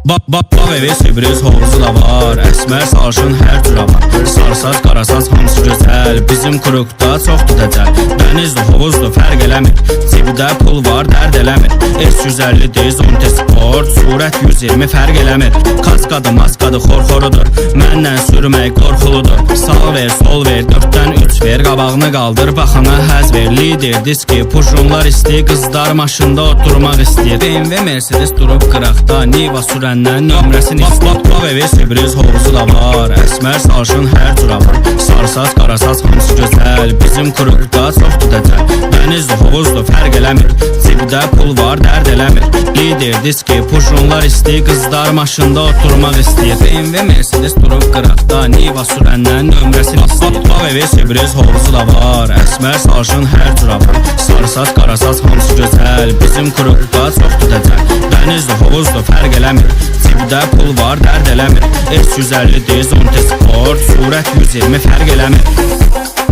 Bağ evi, Sibris hovuzu da var. Əsmər sarışın hər cürə var. Sarısaz, qarasaz hamısı gözəl. Bizim kurukda çoxdur dəcəl. Dənizdir, hovuzdur, fərq eləmir. Cibdə pul var, dərd eləmir. S150 diz, Unte Sport. Surət 120 fərq eləmir. Kaskadı, maskadı, xorxorudur. Məndən sürmək qorxuludur. Sağ ver, sol ver, 4-dən 3 ver. Qabağını qaldır, baxana həz ver. Lider, diski, pujunlar istəyir. Qızlar maşında oturmaq istəyir. BMW, Mercedes durub qıraqda. Niva sürəndən nömrəsini istəyir. Bağ evi, Sibris hovuzu da var. Əsmər sarışın hər cürə var. Sarısaz, qarasaz hamısı gözəl. Bizim kurukda çoxdur dəcəl. Dənizdir, hovuzdur, fərq eləmir. Cibdə pul var, dərd eləmir. Lider, diski, pujunlar istəyir. Qızlar maşında oturmaq istəyir. BMW, Mercedes durub qıraqda. Niva sürəndən nömrəsini istəyir. Bağ evi, Sibris hovuzu da var. Əsmər sarışın hər cürə var. Sarısaz, qarasaz hamısı gözəl. Bizim kurukda çoxdur dəcəl. Dənizdir, hovuzdur, fərq eləmir. Cibdə pul var, dərd eləmir. S150 diz, Unte Sport. Surət 120 fərq eləmir.